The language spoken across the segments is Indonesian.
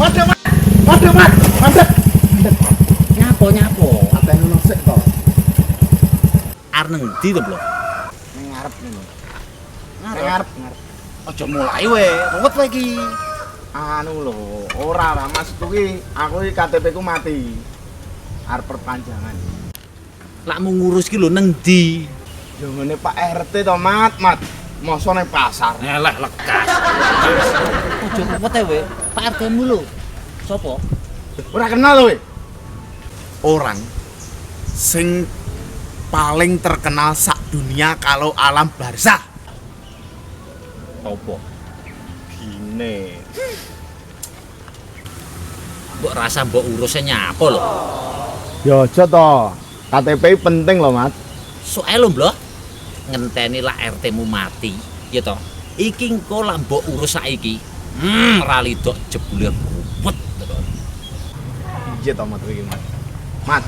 Waduh, Mat. Waduh, Mat. Mandek. Nyapo. Apa yang ngono sik to? Arep nang ndi to, Bro? Ning ngarep ngono. Ngarep. Aja mulai we, ruwet kowe iki. Anu lho, ora maksud kuwi aku iki KTP ku mati. Arep perpanjangan. Lak mau ngurus ki lho nang ndi? Yo ngene Pak RT to, Mat. Mosok ning pasar. Eleh lekas. Ojo ruwet ae we. Pak RT-mu lho. Sopo? Ora kenal lho we. Orang sing paling terkenal sak dunia kalau alam barzah. Sopo? Gine. Mbok rasa mbok urusnya nyapo lho. Ya aja to. KTP penting loh, Mat. Soale lho, Bro. Ngenteni lak RT-mu mati, ya toh. Iki engko lak mbok urus saiki. Ra lidok jebule ruwet. Iya to, Mat iki, Mat. Mat.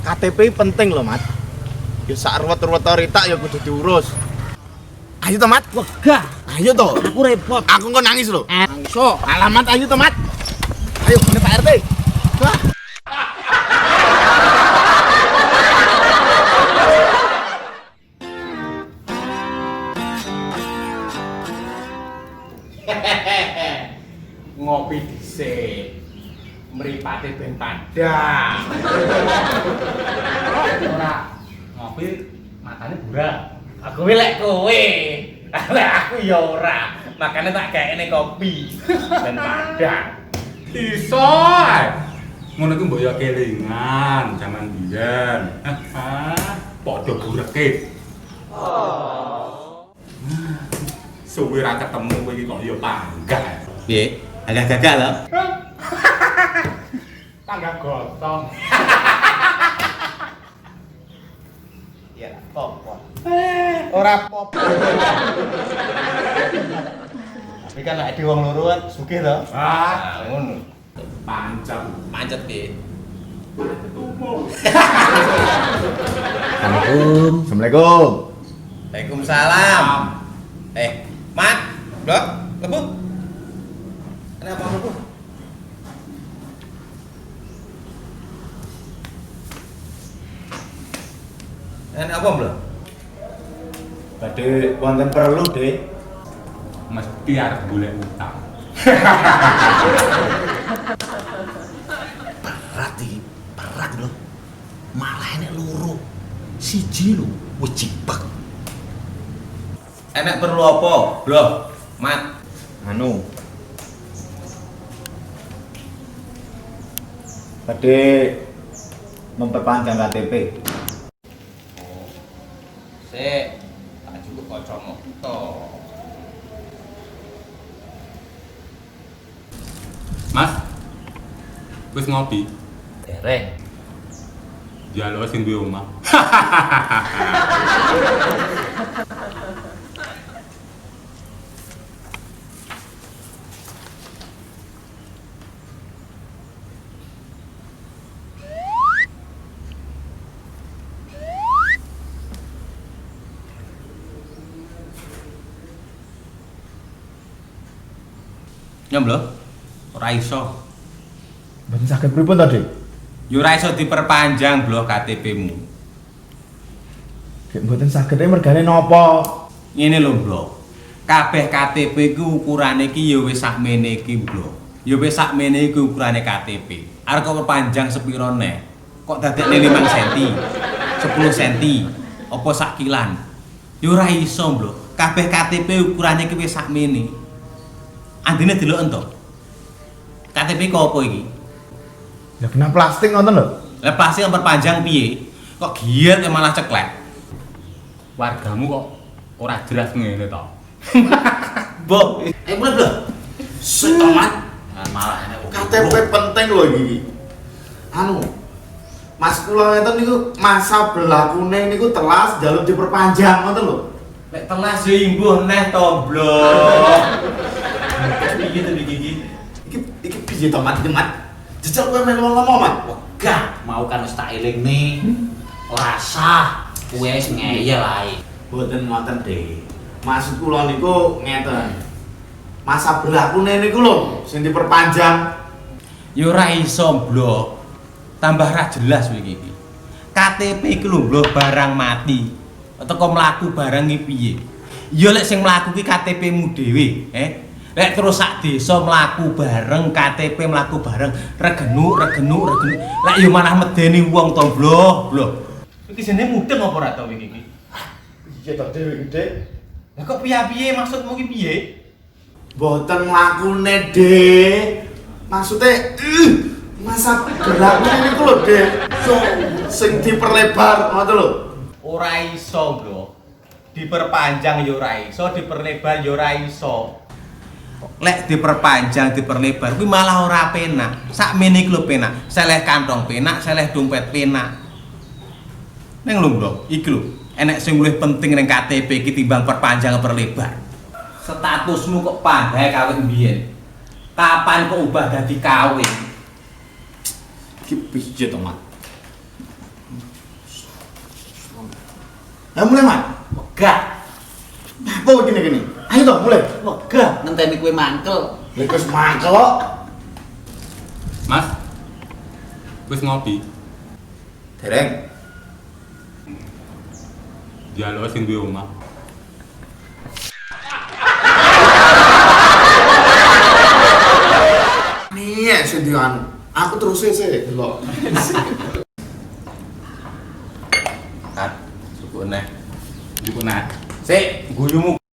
KTP penting loh, Mat. Ya sak ruwet-ruwet rita ya kudu diurus. Ayo to, Mat. Wegah, Ayo to. aku repot. Aku kok nangis lho. Nangis. Alamat ayo to, Mat. Ayo, ini Pak RT. Wah. Ngopi dhisik. Mripate ben padhang. Ora ngopi matane burak. Aku lek kowe. Lah aku ya ora. Makane tak gaekne kopi ben padhang. Iso. Ngono ku mbok ya kelingan jaman biyen. Padha bureke. Suwe ra ketemu kowe iki kok ya panggah. Piye? Agak gagal lho. Panggah gotong. Ya, pop. Ora pop. Tapi kan lek di wong loro kan sugih to. Ah, Ngono. Pancet piye? Assalamualaikum. Assalamualaikum. Waalaikumsalam. Mat, Blok, lebu. Kenapa lebu? Apa, Blok? Badhe wonten perlu, Dik. mesti arep golek utang. Berat lho. Malah enek loro. Siji lho wis jipek. Enek perlu apa, Bro? Mat. Anu. Badhe memperpanjang KTP. Sik, tak cukup kacamata. Mas, wis ngopi. Dereng. Jaluk sing duwe omah. Nyemblo? Ora iso. Mboten saged pripun to, Dik? Ya ora iso diperpanjang blok KTP-mu. Dik mboten saged mergane napa? Ngene lho, Blok. Kabeh KTP ku ukurane iki ya wis sakmene iki, Blok. Ya wis sakmene iki ukurane KTP. Arep kok perpanjang sepiro neh? Kok dadekne 5 cm, 10 cm, apa sak kilan? Ya ora iso, Blok. Kabeh KTP ukurane iki wis sakmene. Andine delok ento. KTP kok apa iki? Ya kena plastik ngoten lho. Lah plastik perpanjang piye? Kok giat malah ceklek? Wargamu kok ora jelas ngene to. Bo, mulai Blok. Setomat. Malah enek KTP penting lho iki. Anu. Mas kula ngeten niku masa berlakune niku telas njaluk diperpanjang ngoten lho. Nek telas yo imbuh neh to, Blok. Iki to iki. Iki piye to, Mat? Jejak kowe melu ngomong, Mat. Wegah, mau kan wis tak elingne. Ora sah. Kuwi wis ngeyel ae. Mboten ngoten, Dik. Maksud kula niku ngeten. Masa berlakune niku lho sing diperpanjang Ya ora iso, Blok. Tambah ra jelas kowe iki. KTP iki lho, Blok, barang mati. Teko mlaku barang iki piye? Ya lek sing mlaku ki KTP-mu dhewe, Lek terus sak desa mlaku bareng, KTP mlaku bareng, regenu. Lek ya malah medeni wong to, Blok. Iki jenenge mudeng apa ora to iki? Iya to dhewe gede. Lah kok piye maksudmu ki piye? Boten mlakune, Dek. Maksudnya masa berlaku ini ku lho, Dek. So, sing diperlebar ngoten lho. Ora iso, Bro. Diperpanjang ya ora iso, diperlebar ya ora iso. Lek diperpanjang, diperlebar kuwi malah ora penak. Sakmene iki lho penak. Seleh kantong penak, seleh dompet penak. Neng lho, Bro, iki lho. Enek sing luwih penting ning KTP iki timbang perpanjang perlebar. Statusmu kok pandai kawin mbiyen. Kapan kok ubah dadi kawin? Iki piye to, Mat? Mulai, Mat. Megah. Apa gini? Ayo toh, mulai. Megah ngenteni kowe mangkel. Lha wis mangkel kok. Mas, wis ngopi. Dereng. Dialog sing duwe omah. Nih, sing anu. Aku terus sih delok. Kan, cukup neh. Cukup nah. Sik, guyumu